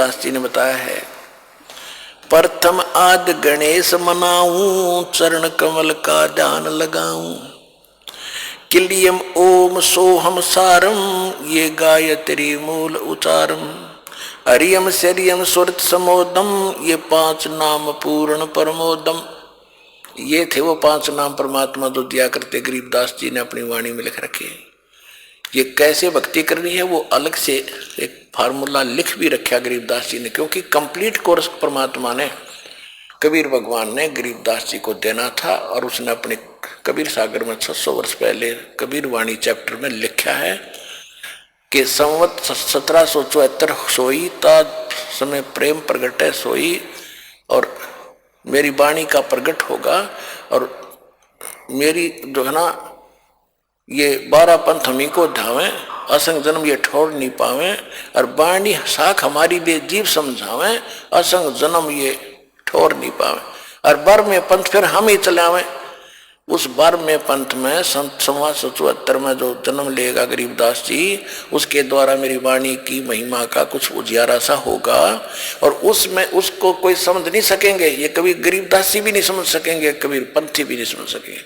गरीबदास जी ने बताया है, प्रथम आद गणेश मनाऊं, चरण कमल का ध्यान लगाऊं, किलियम ओम सोहम सारम, ये गायत्री मूल उचारम, हरियम शरियम सुरत समोदम, ये 5 नाम पूर्ण परमोदम। ये थे वो 5 नाम परमात्मा जो दिया करते गरीबदास जी ने अपनी वाणी में लिख रखे। ये कैसे भक्ति करनी है वो अलग से एक फार्मूला लिख भी रखा गरीबदास जी ने, क्योंकि कंप्लीट कोर्स परमात्मा ने, कबीर भगवान ने गरीबदास जी को देना था। और उसने अपने कबीर सागर में 600 वर्ष पहले कबीर वाणी चैप्टर में लिखा है कि संवत 1774 सोई ता समय प्रेम प्रगट है सोई, और मेरी वाणी का प्रगट होगा, और मेरी जो है ना ये 12 पंथ हमी को धावें, असंग जन्म ये ठोर नहीं पावे, और वाणी साख हमारी बेजीव समझावें, असंग जन्म ये ठोर नहीं पावे, और बर में पंथ फिर हम ही चलावें। उस बर में पंथ में संत 1774 में जो जन्म लेगा गरीबदास जी, उसके द्वारा मेरी वाणी की महिमा का कुछ उजियारा सा होगा, और उसमें उसको कोई समझ नहीं सकेंगे, ये कभी गरीबदास जी भी नहीं समझ सकेंगे, कबीर पंथी भी नहीं समझ सकेंगे।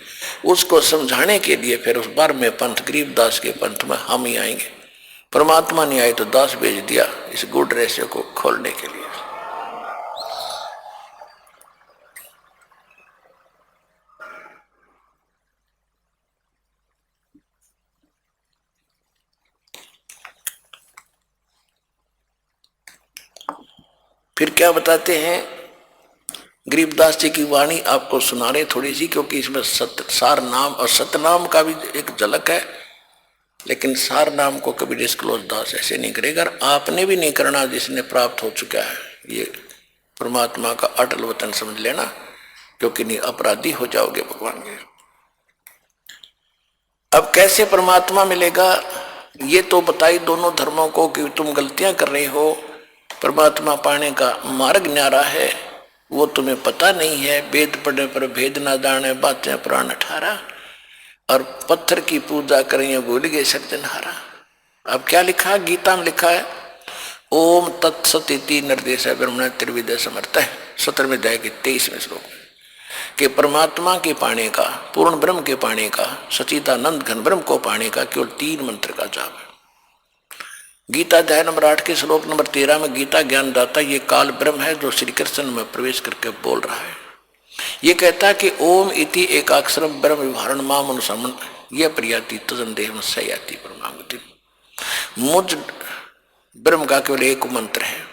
उसको समझाने के लिए फिर उस बर में पंथ गरीबदास के पंथ में हम ही आएंगे। परमात्मा नहीं आए तो दास भेज दिया इस गुड रहस्य को खोलने के लिए। फिर क्या बताते हैं गरीबदास जी की वाणी आपको सुना रहे थोड़ी सी, क्योंकि इसमें सार नाम और सतनाम का भी एक झलक है, लेकिन सार नाम को कभी डिस्क्लोज दास ऐसे नहीं करेगा, और आपने भी नहीं करना जिसने प्राप्त हो चुका है। ये परमात्मा का अटल वचन समझ लेना, क्योंकि नहीं अपराधी हो जाओगे भगवान के। अब कैसे परमात्मा मिलेगा ये तो बताई दोनों धर्मों को कि तुम गलतियां कर रहे हो, परमात्मा पाने का मार्ग न्यारा है वो तुम्हें पता नहीं है, वेद पढ़ने पर भेद ना जाने बातें पुराण 18, और पत्थर की पूजा करें भूल गए सज्जनहारा। अब क्या लिखा गीता में लिखा है, ओम तत्सत इति निर्देश ब्रह्मण त्रिविद समर्थ है 17वें अध्याय के 23वें श्लोक में, कि परमात्मा के पाने का, पूर्ण ब्रह्म के पाने का, सचिदानंद घन ब्रह्म को पाने का केवल 3 मंत्र का जाप है। गीता अध्याय नंबर 8 के श्लोक नंबर 13 में गीता ज्ञान दाता ये काल ब्रह्म है जो श्री कृष्ण में प्रवेश करके बोल रहा है। ये कहता है कि ओम इति एकाक्षरम ब्रह्म विभारण माम अनुसमन ये प्रियाति तजन सयाति परमागति। मुझ ब्रह्म का केवल एक मंत्र है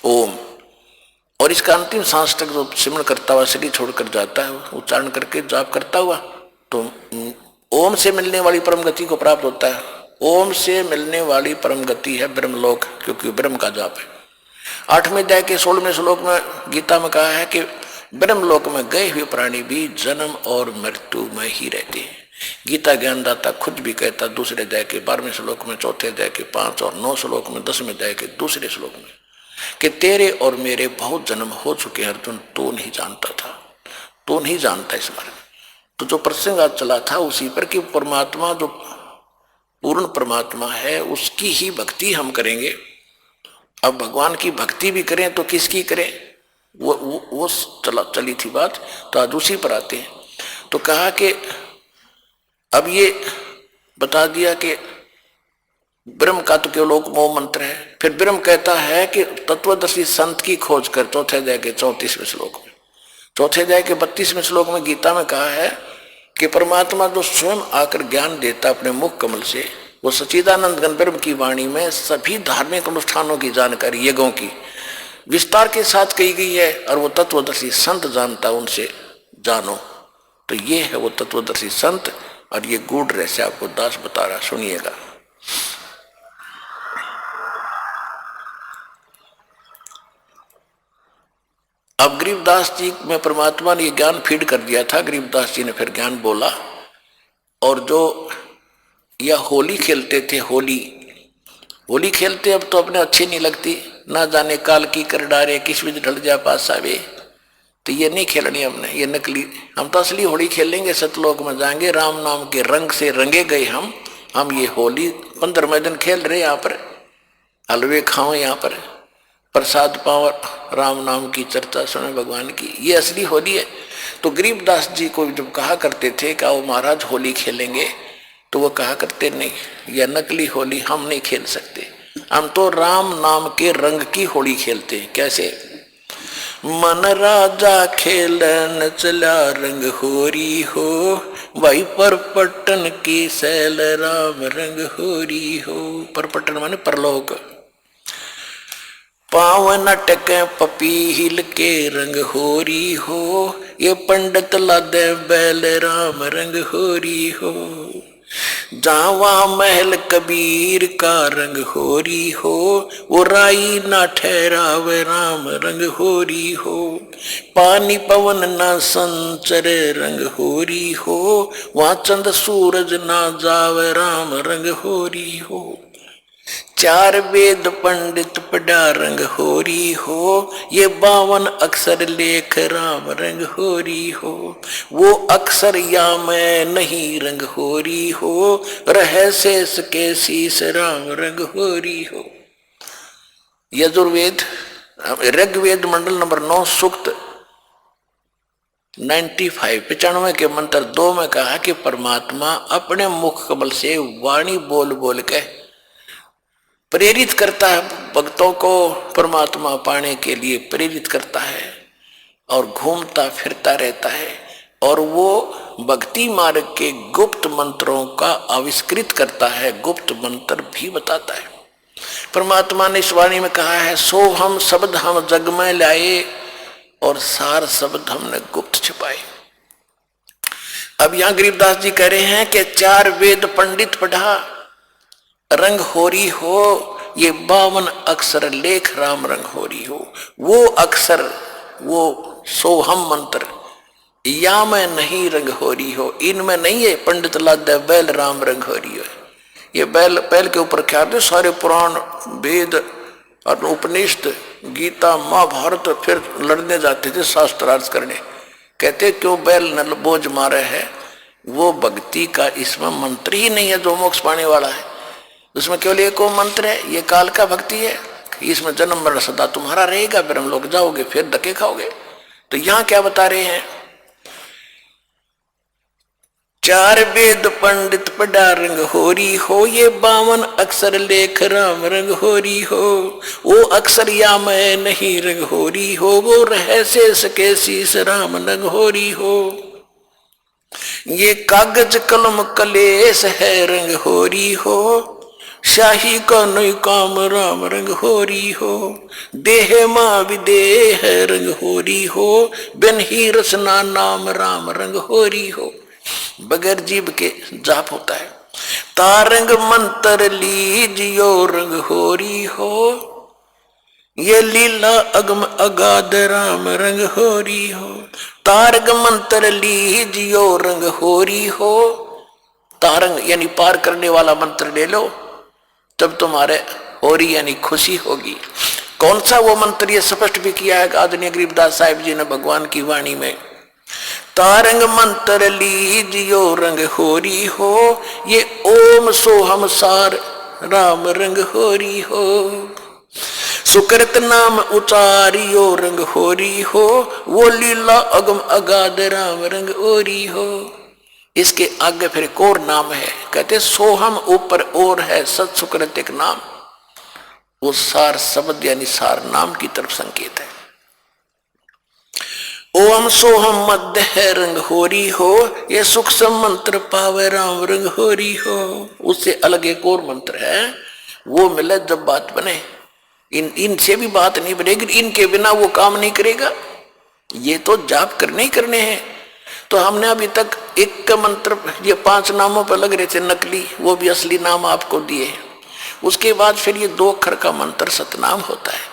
ओम, और इसका अंतिम सांस तक जो सिमरण करता हुआ शरीर छोड़कर जाता है, उच्चारण करके जाप करता हुआ, तो ओम से मिलने वाली परम गति को प्राप्त होता है। ओम से मिलने वाली परम गति है ब्रह्मलोक, क्योंकि ब्रह्म का जाप है। 8वें अध्याय के 16वें श्लोक में गीता में कहा है कि ब्रह्मलोक में गए हुए प्राणी भी जन्म और मृत्यु में ही रहते हैं। गीता ज्ञानदाता खुद भी कहता दूसरे अध्याय के 12वें श्लोक में, चौथे अध्याय के 5 और 9 श्लोक में, 10वें अध्याय के दूसरे श्लोक में, कि तेरे और मेरे बहुत जन्म हो चुके हैं अर्जुन, तो नहीं जानता था, तो नहीं जानता इस बारे में। तो जो प्रसंग आज चला था उसी पर कि परमात्मा जो पूर्ण परमात्मा है उसकी ही भक्ति हम करेंगे। अब भगवान की भक्ति भी करें तो किसकी करें, वो चली थी बात, तो आज उसी पर आते हैं। तो कहा कि अब ये बता दिया कि ब्रह्म का तो केवल एक मोह मंत्र है। फिर ब्रह्म कहता है कि तत्वदर्शी संत की खोज कर, चौथे अध्याय के 34वें श्लोक में। चौथे अध्याय के 32वें श्लोक में गीता में कहा है कि परमात्मा जो स्वयं आकर ज्ञान देता अपने मुख कमल से, वो सच्चिदानंद घन ब्रह्म की वाणी में सभी धार्मिक अनुष्ठानों की जानकारी यज्ञों की विस्तार के साथ कही गई है, और वो तत्वदर्शी संत जानता, उनसे जानो। तो ये है वो तत्वदर्शी संत, और ये गूढ़ रहस्य आपको दास बता रहा, सुनिएगा। अब गरीबदास जी में परमात्मा ने ये ज्ञान फीड कर दिया था, गरीबदास जी ने फिर ज्ञान बोला। और जो या होली खेलते थे, होली खेलते अब तो अपने अच्छी नहीं लगती, ना जाने काल की कर डारे किस विध ढल जा पास आवे, तो ये नहीं खेलनी हमने, ये नकली। हम तो असली होली खेलेंगे, सतलोक में जाएंगे, राम नाम के रंग से रंगे गए हम ये होली 15वें दिन खेल रहे, यहाँ पर हलवे खाओ, यहाँ पर प्रसाद पाओ, राम नाम की चर्चा सुने भगवान की, ये असली होली है। तो गरीबदास जी को जब कहा करते थे कि आओ महाराज होली खेलेंगे, तो वो कहा करते नहीं, यह नकली होली हम नहीं खेल सकते, हम तो राम नाम के रंग की होली खेलते हैं। कैसे? मन राजा खेलन चला रंग होरी हो, भाई परपटन की सैल राम रंग होरी हो। परपटन माने परलोक। पावन टके पपीहिल के रंग होरी हो, ये पंडित लादे बैल राम रंग होरी हो। जावा महल कबीर का रंग होरी हो, वो राई ना ठहरावे राम रंग होरी हो। पानी पवन ना संचर रंग होरी हो, वहाँ चंद सूरज ना जावे राम रंग होरी हो। चार वेद पंडित पढ़ा रंग होरी हो, ये 52 अक्षर लेख राम रंग होरी हो। वो अक्षर या मैं नहीं रंग होरी हो, रह शेष के शीस राम रंग होरी हो। यजुर्वेद ऋग्वेद मंडल नंबर 9 सूक्त 95 के मंत्र 2 में कहा कि परमात्मा अपने मुख कमल से वाणी बोल बोल के प्रेरित करता है भक्तों को, परमात्मा पाने के लिए प्रेरित करता है और घूमता फिरता रहता है, और वो भक्ति मार्ग के गुप्त मंत्रों का आविष्कृत करता है, गुप्त मंत्र भी बताता है। परमात्मा ने इस वाणी में कहा है, सो हम शब्द हम जग में लाए और सार शब्द हमने गुप्त छिपाए। अब यहां गरीबदास जी कह रहे हैं कि 4 वेद पंडित पढ़ा रंग होरी हो, ये 52 अक्षर लेख राम रंग होरी हो। वो अक्षर, वो सोहम मंत्र या में नहीं रंग होरी हो, इनमें नहीं है पंडित लादे बैल राम रंग होरी हो। ये बैल के ऊपर क्या थे? सारे पुराण वेद और उपनिषद गीता महाभारत फिर लड़ने जाते थे शास्त्रार्थ करने। कहते क्यों बैल नल बोझ मारे है? वो भक्ति का इसमें मंत्र ही नहीं है जो मोक्ष पाने वाला है। उसमें केवल एक मंत्र है, ये काल का भक्ति है, इसमें जन्म मरण सदा तुम्हारा रहेगा, फिर हम लोग जाओगे फिर धक्के खाओगे। तो यहां क्या बता रहे हैं? 4 वेद पंडित पढ़ा रंग होरी हो, ये 52 अक्षर लेख राम रंग होरी हो। वो अक्षर या मैं नहीं रंग होरी हो, वो रह शेष के शीस राम रंग होरी हो। ये कागज कलम कलेश है रंग होरी हो, शाही का नई काम राम रंग होरी हो। देह मां विदेह रंग होरी हो, बिन ही रसना नाम राम रंग होरी हो। बगैर जीव के जाप होता है। तारंग मंत्र लीजियो रंग होरी हो, ये लीला अगम अगाध राम रंग होरी हो। तारंग मंत्र लीजियो रंग होरी हो, तारंग यानी पार करने वाला मंत्र ले लो, तब तुम्हारे होरी यानी खुशी होगी। कौन सा वो मंत्र? ये स्पष्ट भी किया है आदरणीय गरीबदास साहिब जी ने भगवान की वाणी में। तारंग मंत्र लीजियो रंग होरी हो, ये ओम सोहम सार राम रंग होरी हो। सुकृत नाम उचारियो रंग होरी हो, वो लीला अगम अगाध राम रंग होरी हो। इसके आगे फिर एक और नाम है, कहते सोहम ऊपर और है सत सुकृत एक नाम, वो सार शब्द यानी सार नाम की तरफ संकेत है। ओम सोहम मध्य है रंग होरी हो, ये सूक्ष्म मंत्र पावे राम रंग होरी हो। उससे अलग एक और मंत्र है, वो मिले जब बात बने। इनसे भी बात नहीं बनेगी, इनके बिना वो काम नहीं करेगा। ये तो जाप करने ही करने हैं। तो हमने अभी तक एक का मंत्र, ये 5 नामों पर लग रहे थे नकली, वो भी असली नाम आपको दिए। उसके बाद फिर ये 2 अक्षर का मंत्र सतनाम होता है।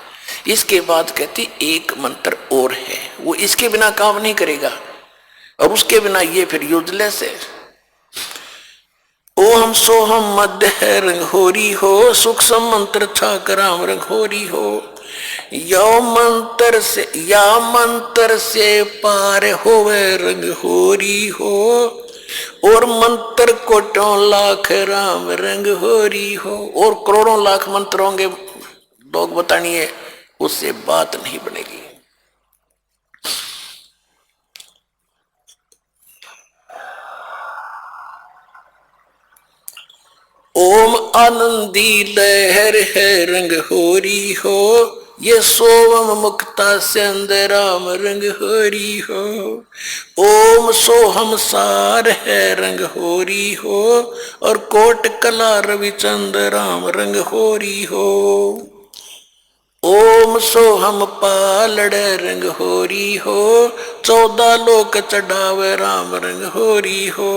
इसके बाद कहती एक मंत्र और है, वो इसके बिना काम नहीं करेगा, और उसके बिना ये फिर यूजलेस है। ओम सोहम मध्य है रंग होरी हो, सूक्ष्म मंत्र छाक राम रंग होरी हो। या मंत्र से पार होवे रंग होरी हो, और मंत्र कोटों लाख राम रंग होरी हो। और करोड़ों लाख मंत्र होंगे, लोग बतानिए उससे बात नहीं बनेगी। ओम आनंदी लहर है रंग होरी हो, ये सोवम मुक्ता सिंध राम रंग होरी हो। ओम सोहम सार है रंग होरी हो, और कोट कला रविचंद राम रंग होरी हो। ओम सोहम पालड़ रंग होरी हो, 14 लोक चढ़ावे राम रंग होरी हो।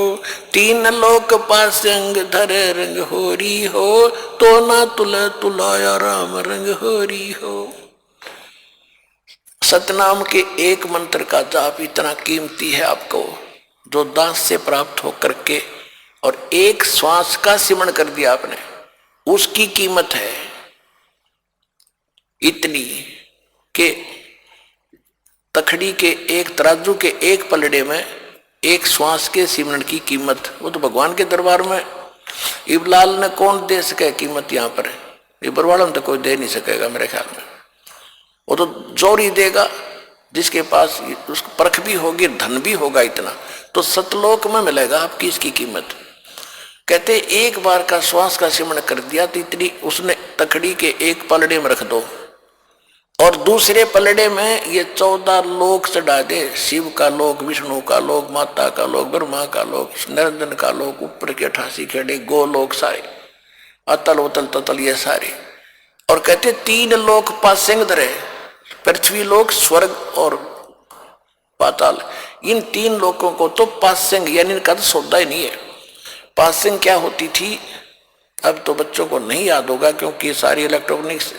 3 लोक पासंग धर रंग होरी हो, तो ना तुला तुलाया राम रंग होरी हो। सतनाम के एक मंत्र का जाप इतना कीमती है आपको, जो दास से प्राप्त होकर के और एक श्वास का सिमरण कर दिया आपने, उसकी कीमत है इतनी कि तखड़ी के एक तराजू के एक पलड़े में एक श्वास के सिमरण की कीमत, वो तो भगवान के दरबार में इबलाल ने कौन दे सके कीमत, यहाँ पर इबरवाला में तो कोई दे नहीं सकेगा मेरे ख्याल में। वो तो जोरी देगा जिसके पास उसको परख भी होगी, धन भी होगा इतना, तो सतलोक में मिलेगा आपकी इसकी कीमत। कहते एक बार का श्वास का सिमरण कर दिया तो इतनी उसने तखड़ी के एक पलड़े में रख दो, और दूसरे पलड़े में ये 14 लोक चढ़ा दे, शिव का लोक, विष्णु का लोक, माता का लोक, ब्रह्मा का लोक, निरंजन का लोक, ऊपर के 88 खेड़े गोलोक सारे, अतल उतल ततल ये सारे। और कहते 3 लोक पासेंग धरे, पृथ्वी लोक, स्वर्ग और पाताल, इन 3 लोकों को तो पासेंग यानी इनका तो सौदा ही नहीं है। पासेंग क्या होती थी अब तो बच्चों को नहीं याद होगा, क्योंकि सारी इलेक्ट्रॉनिक्स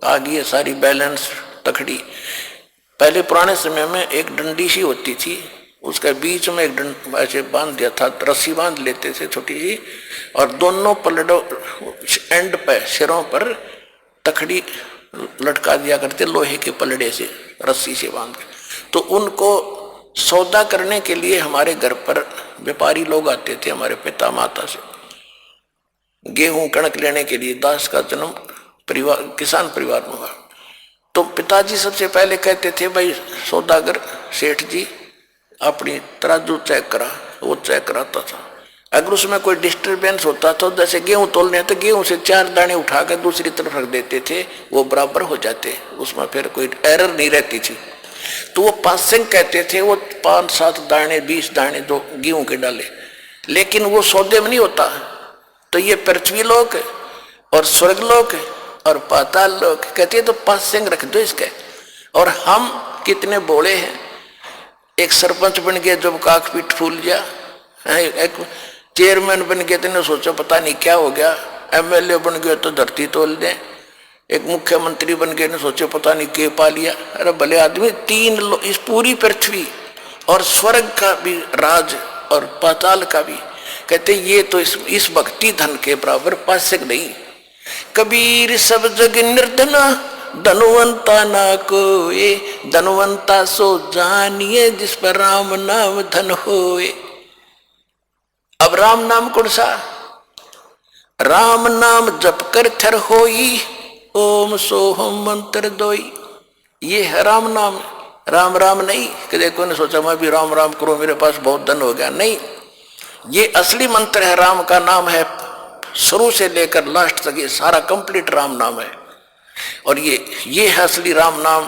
आ गई है, सारी बैलेंस तखड़ी। पहले पुराने समय में एक डंडी सी होती थी, उसके बीच में एक ऐसे बांध दिया था, रस्सी बांध लेते थे छोटी सी, और दोनों पलड़ों एंड पे सिरों पर तखड़ी लटका दिया करते लोहे के पलड़े से, रस्सी से बांध के। तो उनको सौदा करने के लिए हमारे घर पर व्यापारी लोग आते थे, हमारे पिता माता से गेहूं कणक लेने के लिए। दास का जन्म परिवार किसान परिवार में हुआ, तो पिताजी सबसे पहले कहते थे भाई सौदागर सेठ जी अपनी तराजू चेक करा, वो चेक कराता था। अगर उसमें कोई डिस्टरबेंस होता तो जैसे गेहूं तोलने तो गेहूं से 4 दाने उठाकर दूसरी तरफ रख देते थे, वो बराबर हो जाते, उसमें फिर कोई एरर नहीं रहती थी। तो वो पासेंग कहते थे, वो 5-7 दाने 20 दाने जो गेहूं के डाले, लेकिन वो सौदे में नहीं होता। तो ये पृथ्वी लोक और स्वर्ग लोक और पाताल लोक, कहते तो पासेंग रख दो इसके। और हम कितने बोले हैं, एक सरपंच बन गया जब काक पीठ फूल गया, एक चेयरमैन बन गया तो सोचो पता नहीं क्या हो गया, एमएलए बन गया तो धरती तोल दें, एक मुख्यमंत्री बन गए ने सोचो पता नहीं के पा लिया। अरे भले आदमी 3 इस पूरी पृथ्वी और स्वर्ग का भी राज और पाताल का भी, कहते ये तो इस भक्ति धन के बराबर पासेंग नहीं। कबीर सब जग निर्धना धनवंता ना कोए, धनवंता सो जानिए जिस पर राम नाम धन होए। अब राम नाम कौन सा? राम नाम जप कर थर होई, ओम सोहम मंत्र दोई, ये है राम नाम। राम राम नहीं कि देखो ने सोचा मैं भी राम राम करूं मेरे पास बहुत धन हो गया, नहीं, ये असली मंत्र है। राम का नाम है शुरू से लेकर लास्ट तक, ये सारा कंप्लीट राम नाम है। और ये है असली राम नाम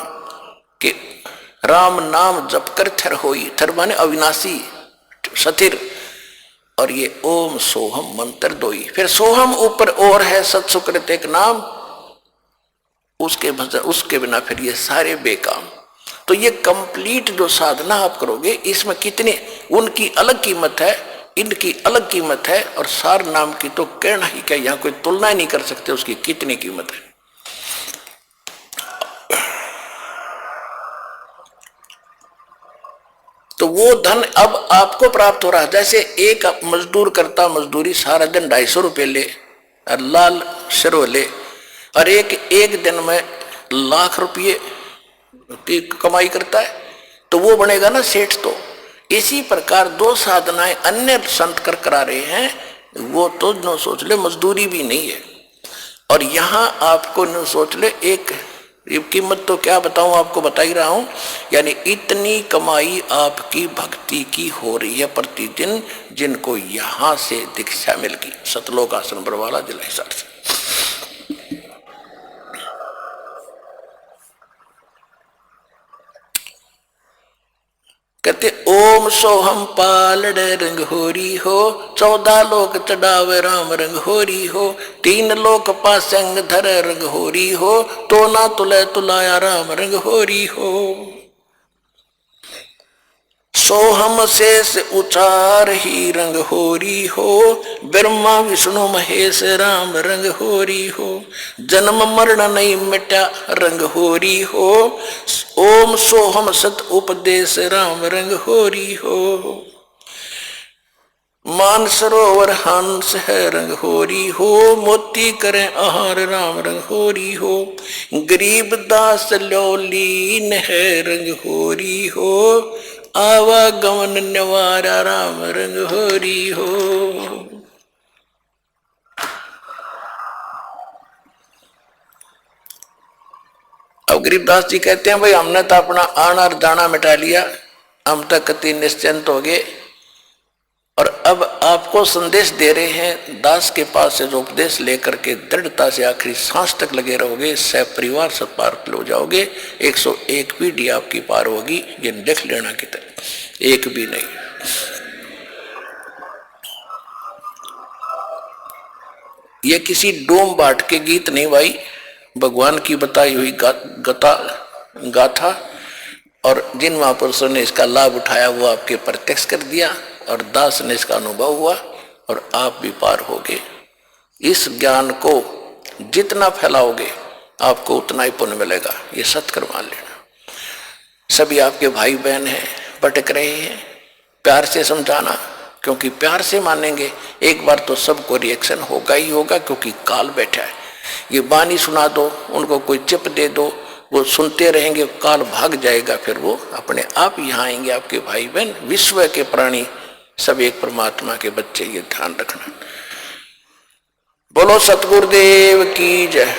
के राम नाम जप कर थर होई, थर माने अविनाशी स्थिर, और ये ओम सोहम मंत्र दोई। फिर सोहम ऊपर और है सत्सुकृत एक नाम, उसके बिना फिर ये सारे बेकाम। तो ये कंप्लीट जो साधना आप करोगे इसमें कितने उनकी अलग कीमत है, इनकी अलग कीमत है, और सार नाम की तो कहना ही क्या, यहाँ कोई तुलना ही नहीं कर सकते उसकी कितनी कीमत है। तो वो धन अब आपको प्राप्त हो रहा है। जैसे एक मजदूर करता मजदूरी सारा दिन 250 रुपये ले और लाल शरो ले, और एक दिन में लाख रुपये की कमाई करता है, तो वो बनेगा ना सेठ। तो इसी प्रकार 2 साधनाएं अन्य संत कर करा रहे हैं, वो तो न सोच ले मजदूरी भी नहीं है। और यहाँ आपको न सोच ले एक ये कीमत तो क्या बताऊं, आपको बता ही रहा हूं। यानी इतनी कमाई आपकी भक्ति की हो रही है प्रतिदिन, जिनको यहां से दीक्षा मिल गई सतलोक आश्रम बरवाला जिला हिसार से। कहते ओम सोहम पालड़ रंग होरी हो, 14 लोक चढ़ावे राम रंग होरी हो, 3 लोक पासंग धर रंग होरी हो, तो ना तुले तुलाया राम रंग होरी हो। सोहम शेष उचार ही रंग होरी हो, ब्रह्मा विष्णु महेश राम रंग होरी हो, जन्म मरण नहीं मिटा रंग होरी हो, ओम सोहम सत उपदेश राम रंग होरी हो। मान सरोवर हंस है रंग होरी हो, मोती करें आहार राम रंग होरी हो, गरीब दास लीन है रंग होरी हो, आवागमन निवारा राम रंग होरी हो। अब गरीबदास जी कहते हैं भाई हमने तो अपना आना और जाना मिटा लिया, हम तक कति निश्चिंत हो गए, और अब आपको संदेश दे रहे हैं दास के पास से जो उपदेश लेकर के दृढ़ता से आखिरी सांस तक लगे रहोगे, सह परिवार सब पार हो जाओगे, 101 पीढ़ी आपकी पार होगी, ये देख लेना की तरह, एक भी नहीं। ये किसी डोम बाट के गीत नहीं भाई, भगवान की बताई हुई गाथा, और जिन महापुरुषों ने इसका लाभ उठाया वो आपके प्रत्यक्ष कर दिया, और दास ने इसका अनुभव हुआ, और आप भी पार होगे। इस ज्ञान को जितना फैलाओगे आपको उतना ही पुण्य मिलेगा, ये सत्य मान लेना। सभी आपके भाई बहन हैं, भटक रहे हैं, प्यार से समझाना, क्योंकि प्यार से मानेंगे एक बार तो सबको रिएक्शन होगा ही होगा, क्योंकि काल बैठा है। ये बानी सुना दो, उनको कोई चिप दे दो, वो सुनते रहेंगे, काल भाग जाएगा, फिर वो अपने आप यहाँ आएंगे। आपके भाई बहन विश्व के प्राणी सब एक परमात्मा के बच्चे, ये ध्यान रखना। बोलो सतगुरुदेव की जय।